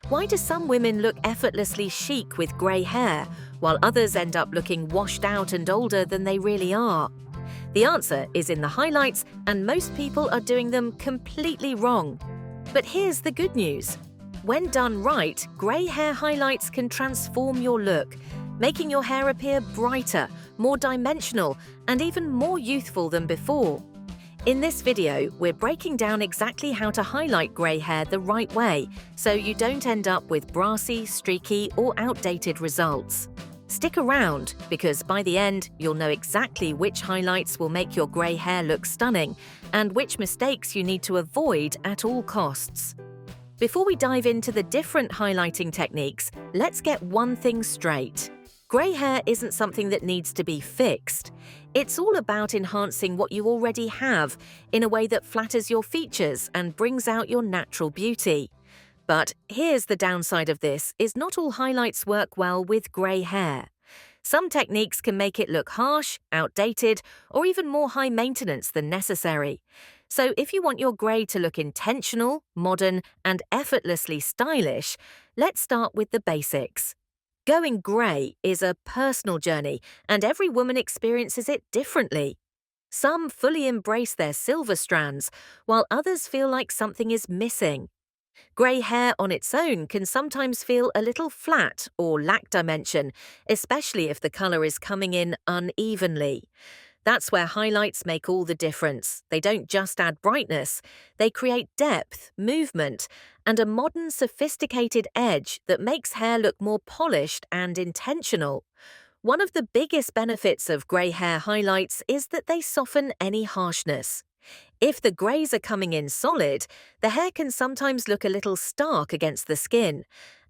Why do some women look effortlessly chic with grey hair, while others end up looking washed out and older than they really are? The answer is in the highlights, and most people are doing them completely wrong. But here's the good news. When done right, grey hair highlights can transform your look, making your hair appear brighter, more dimensional, and even more youthful than before. In this video, we're breaking down exactly how to highlight grey hair the right way, so you don't end up with brassy, streaky, or outdated results. Stick around, because by the end, you'll know exactly which highlights will make your grey hair look stunning, and which mistakes you need to avoid at all costs. Before we dive into the different highlighting techniques, let's get one thing straight. Grey hair isn't something that needs to be fixed. It's all about enhancing what you already have in a way that flatters your features and brings out your natural beauty. But here's the downside of this, is not all highlights work well with grey hair. Some techniques can make it look harsh, outdated, or even more high maintenance than necessary. So if you want your grey to look intentional, modern, and effortlessly stylish, let's start with the basics. Going grey is a personal journey, and every woman experiences it differently. Some fully embrace their silver strands, while others feel like something is missing. Grey hair on its own can sometimes feel a little flat or lack dimension, especially if the colour is coming in unevenly. That's where highlights make all the difference. They don't just add brightness, they create depth, movement, and a modern, sophisticated edge that makes hair look more polished and intentional. One of the biggest benefits of grey hair highlights is that they soften any harshness. If the greys are coming in solid, the hair can sometimes look a little stark against the skin.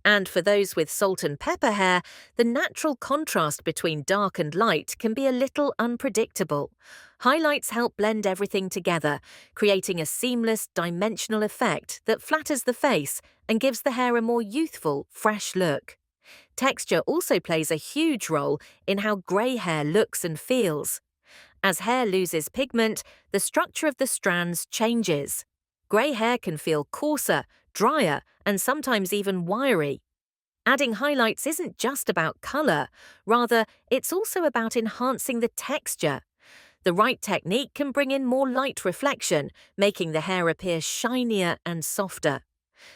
And for those with salt and pepper hair, the natural contrast between dark and light can be a little unpredictable. Highlights help blend everything together, creating a seamless, dimensional effect that flatters the face and gives the hair a more youthful, fresh look. Texture also plays a huge role in how grey hair looks and feels. As hair loses pigment, the structure of the strands changes. Grey hair can feel coarser, drier, and sometimes even wiry. Adding highlights isn't just about colour, rather, it's also about enhancing the texture. The right technique can bring in more light reflection, making the hair appear shinier and softer.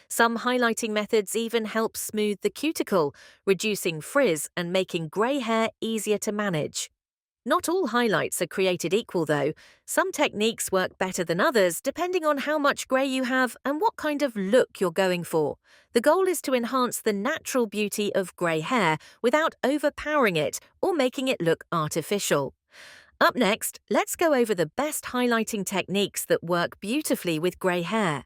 Some highlighting methods even help smooth the cuticle, reducing frizz and making grey hair easier to manage. Not all highlights are created equal though. Some techniques work better than others depending on how much grey you have and what kind of look you're going for. The goal is to enhance the natural beauty of grey hair without overpowering it or making it look artificial. Up next, let's go over the best highlighting techniques that work beautifully with grey hair.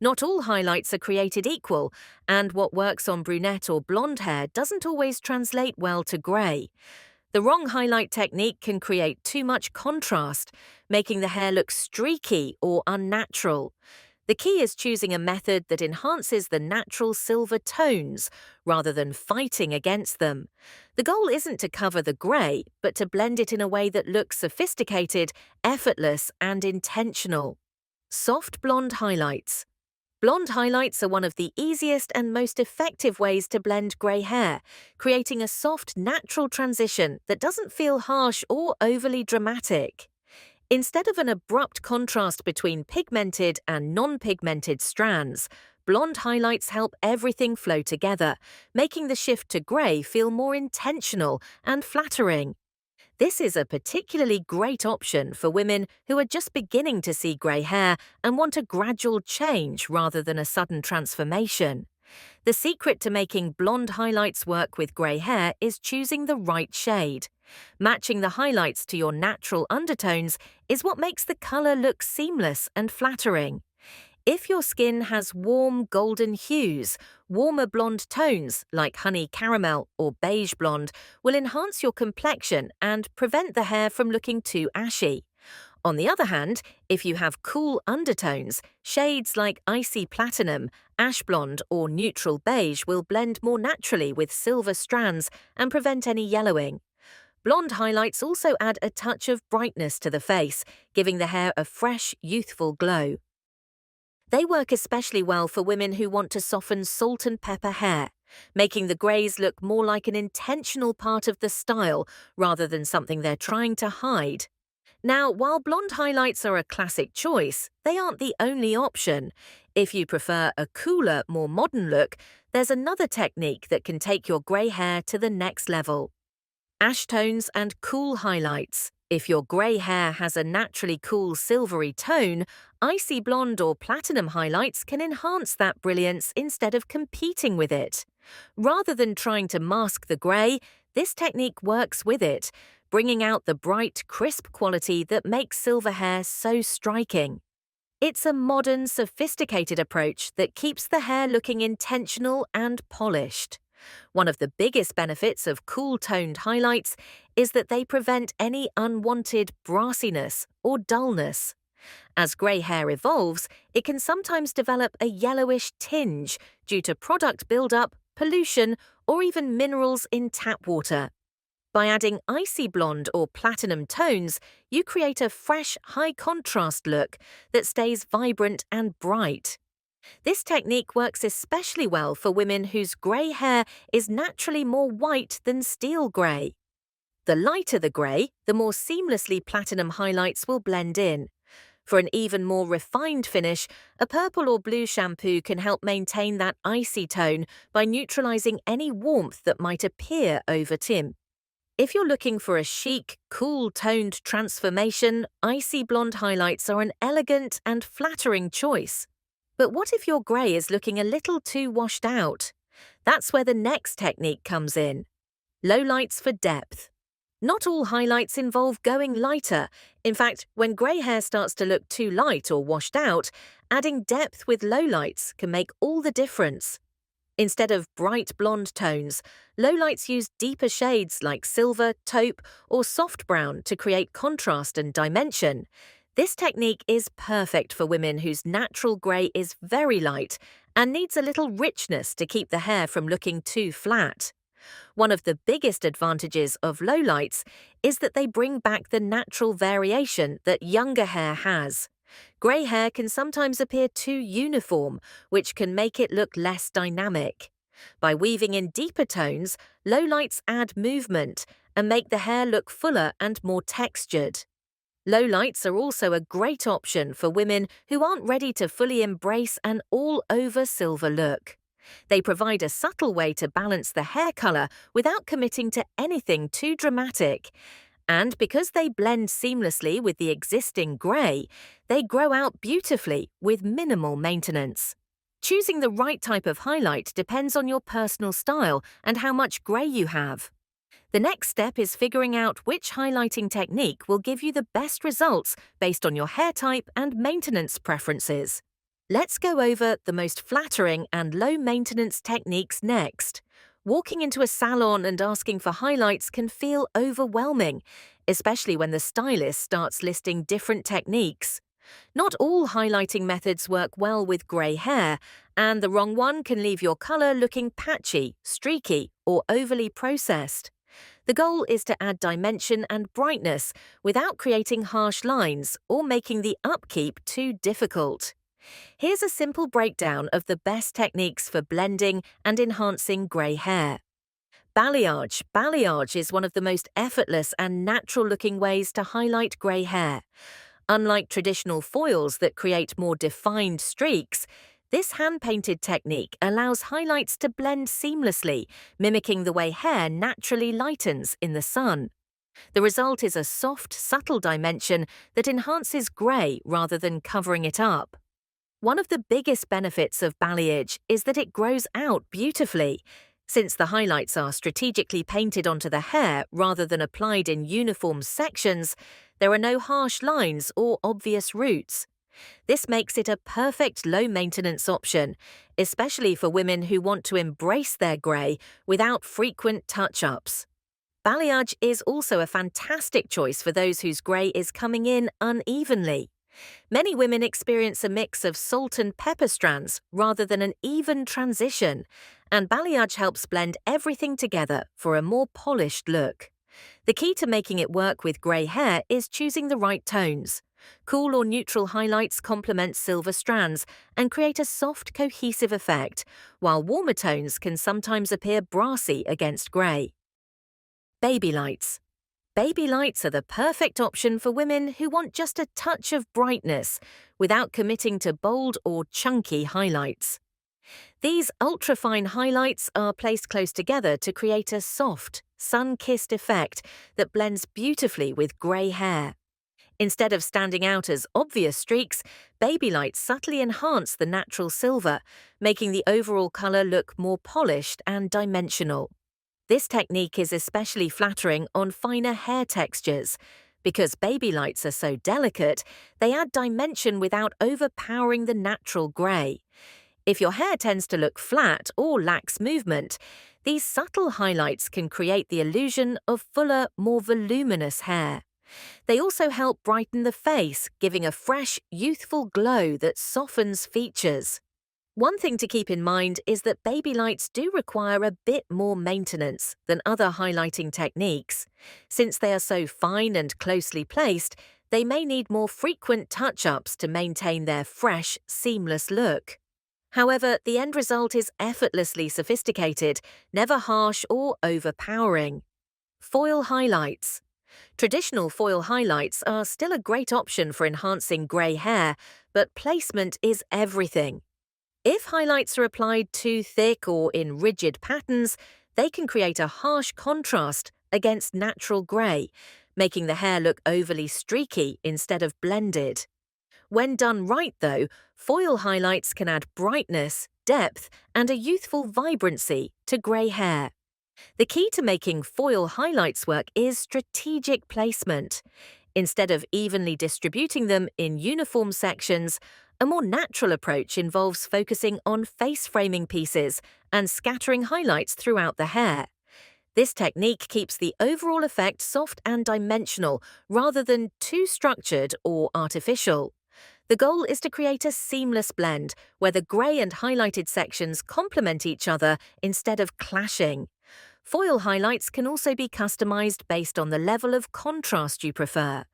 Not all highlights are created equal, and what works on brunette or blonde hair doesn't always translate well to grey. The wrong highlight technique can create too much contrast, making the hair look streaky or unnatural. The key is choosing a method that enhances the natural silver tones, rather than fighting against them. The goal isn't to cover the grey, but to blend it in a way that looks sophisticated, effortless, and intentional. Soft blonde highlights. Blonde highlights are one of the easiest and most effective ways to blend grey hair, creating a soft, natural transition that doesn't feel harsh or overly dramatic. Instead of an abrupt contrast between pigmented and non-pigmented strands, blonde highlights help everything flow together, making the shift to grey feel more intentional and flattering. This is a particularly great option for women who are just beginning to see grey hair and want a gradual change rather than a sudden transformation. The secret to making blonde highlights work with grey hair is choosing the right shade. Matching the highlights to your natural undertones is what makes the colour look seamless and flattering. If your skin has warm golden hues, warmer blonde tones like honey caramel or beige blonde will enhance your complexion and prevent the hair from looking too ashy. On the other hand, if you have cool undertones, shades like icy platinum, ash blonde, or neutral beige will blend more naturally with silver strands and prevent any yellowing. Blonde highlights also add a touch of brightness to the face, giving the hair a fresh, youthful glow. They work especially well for women who want to soften salt and pepper hair, making the greys look more like an intentional part of the style rather than something they're trying to hide. Now, while blonde highlights are a classic choice, they aren't the only option. If you prefer a cooler, more modern look, there's another technique that can take your grey hair to the next level. Ash tones and cool highlights. If your grey hair has a naturally cool silvery tone, icy blonde or platinum highlights can enhance that brilliance instead of competing with it. Rather than trying to mask the grey, this technique works with it, bringing out the bright, crisp quality that makes silver hair so striking. It's a modern, sophisticated approach that keeps the hair looking intentional and polished. One of the biggest benefits of cool-toned highlights is that they prevent any unwanted brassiness or dullness. As grey hair evolves, it can sometimes develop a yellowish tinge due to product buildup, pollution, or even minerals in tap water. By adding icy blonde or platinum tones, you create a fresh, high-contrast look that stays vibrant and bright. This technique works especially well for women whose grey hair is naturally more white than steel grey. The lighter the grey, the more seamlessly platinum highlights will blend in. For an even more refined finish, a purple or blue shampoo can help maintain that icy tone by neutralizing any warmth that might appear over tint. If you're looking for a chic, cool-toned transformation, icy blonde highlights are an elegant and flattering choice. But what if your grey is looking a little too washed out? That's where the next technique comes in. Lowlights for depth. Not all highlights involve going lighter. In fact, when grey hair starts to look too light or washed out, adding depth with lowlights can make all the difference. Instead of bright blonde tones, lowlights use deeper shades like silver, taupe, or soft brown to create contrast and dimension. This technique is perfect for women whose natural grey is very light and needs a little richness to keep the hair from looking too flat. One of the biggest advantages of lowlights is that they bring back the natural variation that younger hair has. Grey hair can sometimes appear too uniform, which can make it look less dynamic. By weaving in deeper tones, lowlights add movement and make the hair look fuller and more textured. Lowlights are also a great option for women who aren't ready to fully embrace an all-over silver look. They provide a subtle way to balance the hair color without committing to anything too dramatic. And because they blend seamlessly with the existing grey, they grow out beautifully with minimal maintenance. Choosing the right type of highlight depends on your personal style and how much grey you have. The next step is figuring out which highlighting technique will give you the best results based on your hair type and maintenance preferences. Let's go over the most flattering and low-maintenance techniques next. Walking into a salon and asking for highlights can feel overwhelming, especially when the stylist starts listing different techniques. Not all highlighting methods work well with grey hair, and the wrong one can leave your colour looking patchy, streaky, or overly processed. The goal is to add dimension and brightness without creating harsh lines or making the upkeep too difficult. Here's a simple breakdown of the best techniques for blending and enhancing grey hair. Balayage. Balayage is one of the most effortless and natural-looking ways to highlight grey hair. Unlike traditional foils that create more defined streaks, this hand-painted technique allows highlights to blend seamlessly, mimicking the way hair naturally lightens in the sun. The result is a soft, subtle dimension that enhances grey rather than covering it up. One of the biggest benefits of balayage is that it grows out beautifully. Since the highlights are strategically painted onto the hair rather than applied in uniform sections, there are no harsh lines or obvious roots. This makes it a perfect low-maintenance option, especially for women who want to embrace their grey without frequent touch-ups. Balayage is also a fantastic choice for those whose grey is coming in unevenly. Many women experience a mix of salt and pepper strands rather than an even transition, and balayage helps blend everything together for a more polished look. The key to making it work with grey hair is choosing the right tones. Cool or neutral highlights complement silver strands and create a soft, cohesive effect, while warmer tones can sometimes appear brassy against grey. Baby lights. Baby lights are the perfect option for women who want just a touch of brightness without committing to bold or chunky highlights. These ultrafine highlights are placed close together to create a soft, sun-kissed effect that blends beautifully with grey hair. Instead of standing out as obvious streaks, baby lights subtly enhance the natural silver, making the overall colour look more polished and dimensional. This technique is especially flattering on finer hair textures. Because baby lights are so delicate, they add dimension without overpowering the natural grey. If your hair tends to look flat or lacks movement, these subtle highlights can create the illusion of fuller, more voluminous hair. They also help brighten the face, giving a fresh, youthful glow that softens features. One thing to keep in mind is that baby lights do require a bit more maintenance than other highlighting techniques. Since they are so fine and closely placed, they may need more frequent touch-ups to maintain their fresh, seamless look. However, the end result is effortlessly sophisticated, never harsh or overpowering. Foil highlights. Traditional foil highlights are still a great option for enhancing grey hair, but placement is everything. If highlights are applied too thick or in rigid patterns, they can create a harsh contrast against natural grey, making the hair look overly streaky instead of blended. When done right, though, foil highlights can add brightness, depth, and a youthful vibrancy to grey hair. The key to making foil highlights work is strategic placement. Instead of evenly distributing them in uniform sections, a more natural approach involves focusing on face-framing pieces and scattering highlights throughout the hair. This technique keeps the overall effect soft and dimensional rather than too structured or artificial. The goal is to create a seamless blend where the grey and highlighted sections complement each other instead of clashing. Foil highlights can also be customized based on the level of contrast you prefer.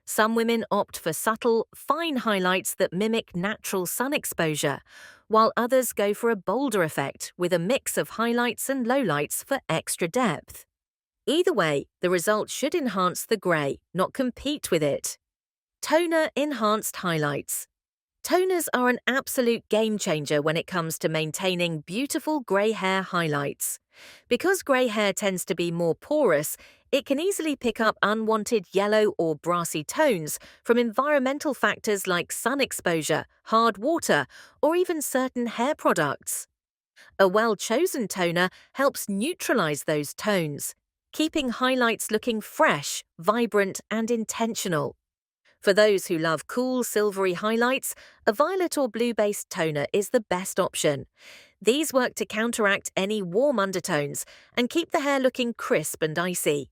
Some women opt for subtle, fine highlights that mimic natural sun exposure, while others go for a bolder effect with a mix of highlights and lowlights for extra depth. Either way, the result should enhance the grey, not compete with it. Toner enhanced highlights. Toners are an absolute game changer when it comes to maintaining beautiful grey hair highlights. Because grey hair tends to be more porous, it can easily pick up unwanted yellow or brassy tones from environmental factors like sun exposure, hard water, or even certain hair products. A well-chosen toner helps neutralize those tones, keeping highlights looking fresh, vibrant, and intentional. For those who love cool, silvery highlights, a violet or blue-based toner is the best option. These work to counteract any warm undertones and keep the hair looking crisp and icy.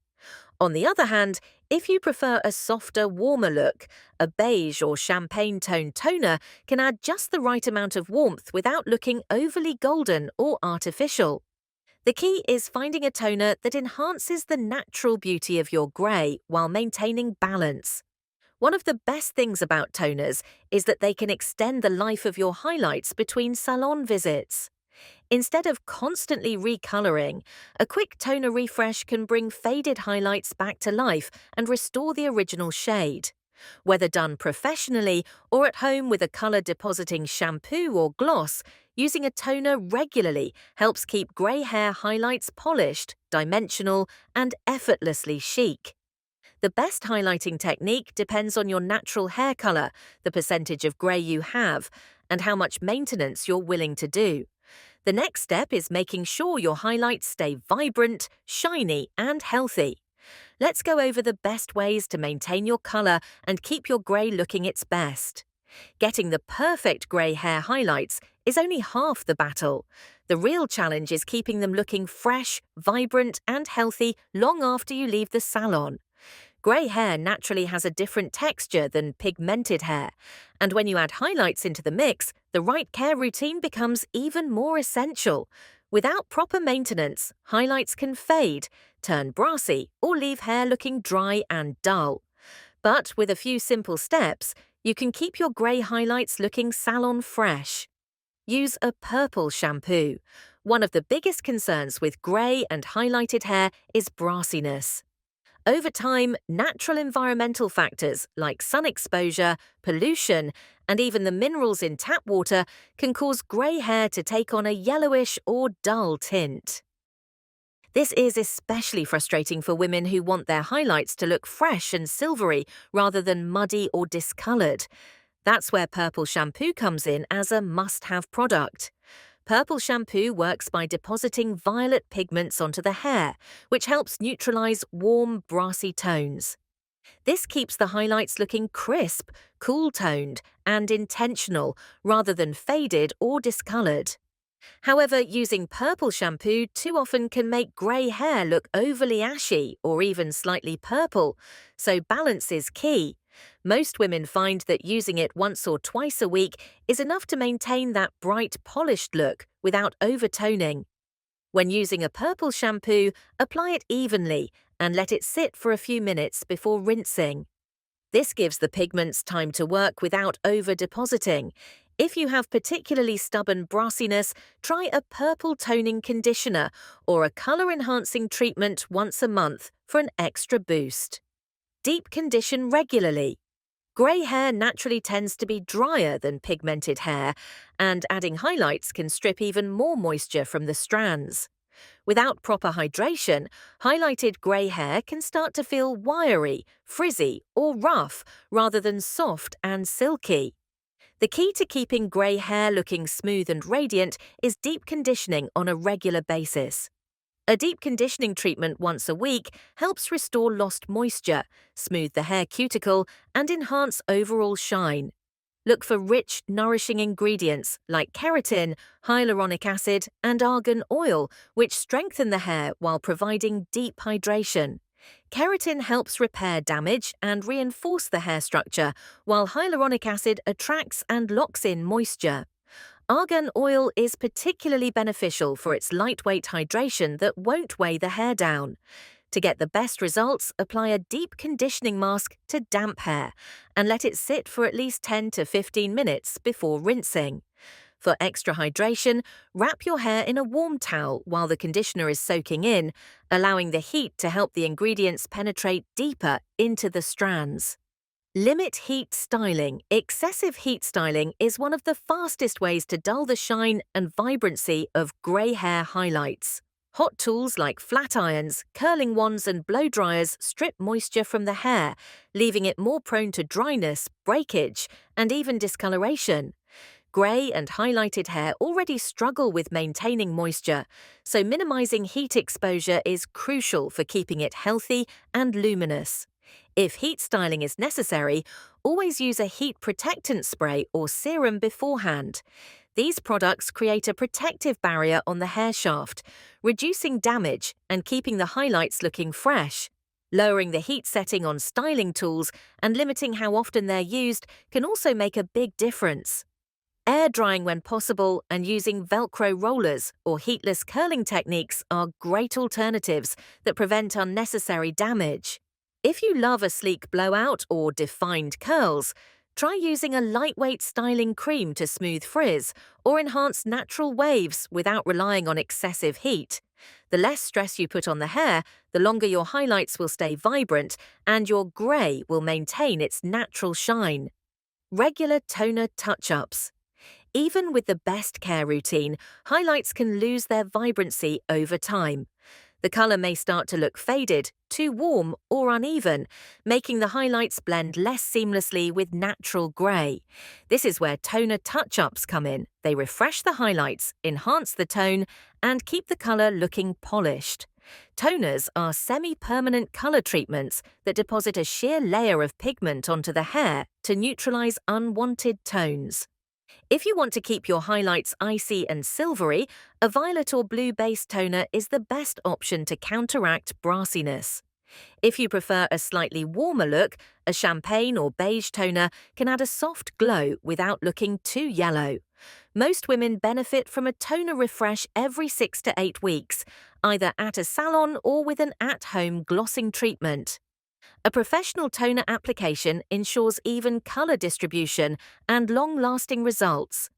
On the other hand, if you prefer a softer, warmer look, a beige or champagne-toned toner can add just the right amount of warmth without looking overly golden or artificial. The key is finding a toner that enhances the natural beauty of your grey while maintaining balance. One of the best things about toners is that they can extend the life of your highlights between salon visits. Instead of constantly recoloring, a quick toner refresh can bring faded highlights back to life and restore the original shade. Whether done professionally or at home with a color-depositing shampoo or gloss, using a toner regularly helps keep grey hair highlights polished, dimensional, and effortlessly chic. The best highlighting technique depends on your natural hair color, the percentage of grey you have, and how much maintenance you're willing to do. The next step is making sure your highlights stay vibrant, shiny, and healthy. Let's go over the best ways to maintain your color and keep your grey looking its best. Getting the perfect grey hair highlights is only half the battle. The real challenge is keeping them looking fresh, vibrant, and healthy long after you leave the salon. Grey hair naturally has a different texture than pigmented hair, and when you add highlights into the mix, the right care routine becomes even more essential. Without proper maintenance, highlights can fade, turn brassy, or leave hair looking dry and dull. But with a few simple steps, you can keep your grey highlights looking salon fresh. Use a purple shampoo. One of the biggest concerns with grey and highlighted hair is brassiness. Over time, natural environmental factors like sun exposure, pollution, and even the minerals in tap water can cause grey hair to take on a yellowish or dull tint. This is especially frustrating for women who want their highlights to look fresh and silvery rather than muddy or discoloured. That's where purple shampoo comes in as a must-have product. Purple shampoo works by depositing violet pigments onto the hair, which helps neutralize warm, brassy tones. This keeps the highlights looking crisp, cool-toned, and intentional, rather than faded or discolored. However, using purple shampoo too often can make grey hair look overly ashy or even slightly purple, so balance is key. Most women find that using it once or twice a week is enough to maintain that bright, polished look without overtoning. When using a purple shampoo, apply it evenly and let it sit for a few minutes before rinsing. This gives the pigments time to work without over-depositing. If you have particularly stubborn brassiness, try a purple toning conditioner or a colour-enhancing treatment once a month for an extra boost. Deep condition regularly. Grey hair naturally tends to be drier than pigmented hair, and adding highlights can strip even more moisture from the strands. Without proper hydration, highlighted grey hair can start to feel wiry, frizzy, or rough rather than soft and silky. The key to keeping grey hair looking smooth and radiant is deep conditioning on a regular basis. A deep conditioning treatment once a week helps restore lost moisture, smooth the hair cuticle, and enhance overall shine. Look for rich, nourishing ingredients like keratin, hyaluronic acid, and argan oil, which strengthen the hair while providing deep hydration. Keratin helps repair damage and reinforce the hair structure, while hyaluronic acid attracts and locks in moisture. Argan oil is particularly beneficial for its lightweight hydration that won't weigh the hair down. To get the best results, apply a deep conditioning mask to damp hair and let it sit for at least 10 to 15 minutes before rinsing. For extra hydration, wrap your hair in a warm towel while the conditioner is soaking in, allowing the heat to help the ingredients penetrate deeper into the strands. Limit heat styling. Excessive heat styling is one of the fastest ways to dull the shine and vibrancy of grey hair highlights. Hot tools like flat irons, curling wands and blow dryers strip moisture from the hair, leaving it more prone to dryness, breakage, and even discoloration. Grey and highlighted hair already struggle with maintaining moisture, so minimizing heat exposure is crucial for keeping it healthy and luminous. If heat styling is necessary, always use a heat protectant spray or serum beforehand. These products create a protective barrier on the hair shaft, reducing damage and keeping the highlights looking fresh. Lowering the heat setting on styling tools and limiting how often they're used can also make a big difference. Air drying when possible and using Velcro rollers or heatless curling techniques are great alternatives that prevent unnecessary damage. If you love a sleek blowout or defined curls, try using a lightweight styling cream to smooth frizz or enhance natural waves without relying on excessive heat. The less stress you put on the hair, the longer your highlights will stay vibrant and your grey will maintain its natural shine. Regular toner touch-ups. Even with the best care routine, highlights can lose their vibrancy over time. The colour may start to look faded, too warm, or uneven, making the highlights blend less seamlessly with natural grey. This is where toner touch-ups come in. They refresh the highlights, enhance the tone, and keep the colour looking polished. Toners are semi-permanent colour treatments that deposit a sheer layer of pigment onto the hair to neutralise unwanted tones. If you want to keep your highlights icy and silvery, a violet or blue-based toner is the best option to counteract brassiness. If you prefer a slightly warmer look, a champagne or beige toner can add a soft glow without looking too yellow. Most women benefit from a toner refresh every 6 to 8 weeks, either at a salon or with an at-home glossing treatment. A professional toner application ensures even color distribution and long-lasting results.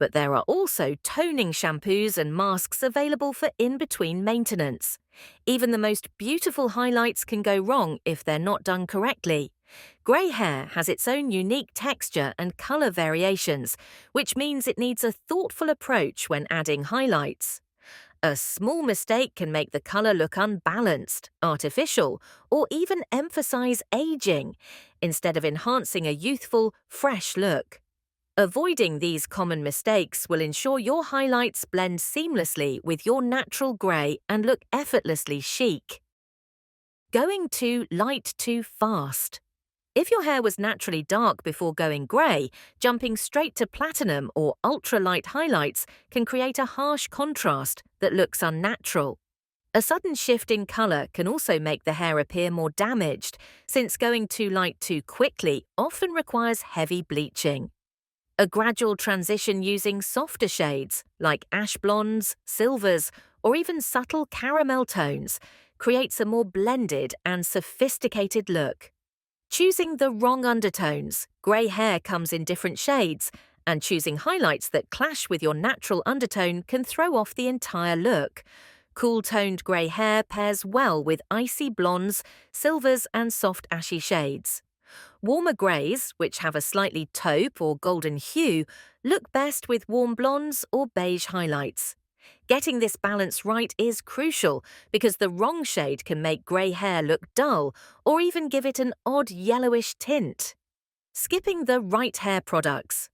But there are also toning shampoos and masks available for in-between maintenance. Even the most beautiful highlights can go wrong if they're not done correctly. Grey hair has its own unique texture and colour variations, which means it needs a thoughtful approach when adding highlights. A small mistake can make the colour look unbalanced, artificial, or even emphasise aging, instead of enhancing a youthful, fresh look. Avoiding these common mistakes will ensure your highlights blend seamlessly with your natural grey and look effortlessly chic. Going too light too fast. If your hair was naturally dark before going grey, jumping straight to platinum or ultra-light highlights can create a harsh contrast that looks unnatural. A sudden shift in colour can also make the hair appear more damaged, since going too light too quickly often requires heavy bleaching. A gradual transition using softer shades, like ash blondes, silvers, or even subtle caramel tones, creates a more blended and sophisticated look. Choosing the wrong undertones, grey hair comes in different shades, and choosing highlights that clash with your natural undertone can throw off the entire look. Cool-toned grey hair pairs well with icy blondes, silvers, and soft ashy shades. Warmer greys, which have a slightly taupe or golden hue, look best with warm blondes or beige highlights. Getting this balance right is crucial because the wrong shade can make grey hair look dull or even give it an odd yellowish tint. Skipping the right hair products.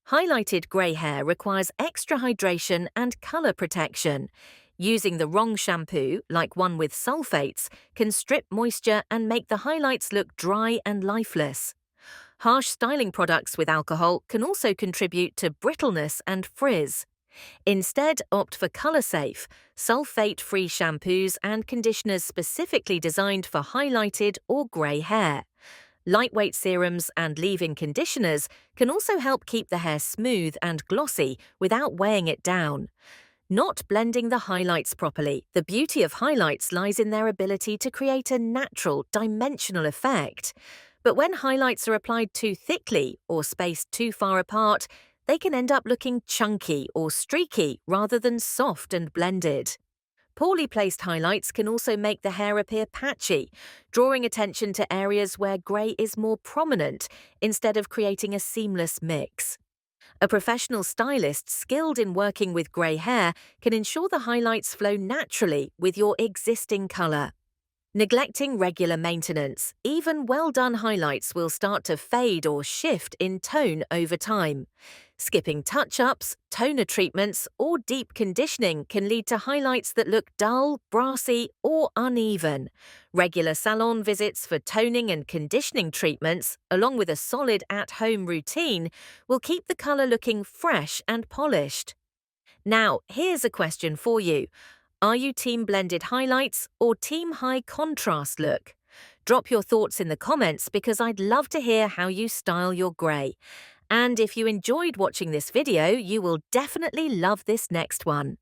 Highlighted grey hair requires extra hydration and colour protection. Using the wrong shampoo, like one with sulfates, can strip moisture and make the highlights look dry and lifeless. Harsh styling products with alcohol can also contribute to brittleness and frizz. Instead, opt for colour-safe, sulfate-free shampoos and conditioners specifically designed for highlighted or grey hair. Lightweight serums and leave-in conditioners can also help keep the hair smooth and glossy without weighing it down. Not blending the highlights properly. The beauty of highlights lies in their ability to create a natural, dimensional effect. But when highlights are applied too thickly or spaced too far apart, they can end up looking chunky or streaky rather than soft and blended. Poorly placed highlights can also make the hair appear patchy, drawing attention to areas where grey is more prominent instead of creating a seamless mix. A professional stylist skilled in working with grey hair can ensure the highlights flow naturally with your existing colour. Neglecting regular maintenance, even well-done highlights will start to fade or shift in tone over time. Skipping touch-ups, toner treatments, or deep conditioning can lead to highlights that look dull, brassy, or uneven. Regular salon visits for toning and conditioning treatments, along with a solid at-home routine, will keep the colour looking fresh and polished. Now, here's a question for you. Are you team blended highlights or team high contrast look? Drop your thoughts in the comments because I'd love to hear how you style your grey. And if you enjoyed watching this video, you will definitely love this next one.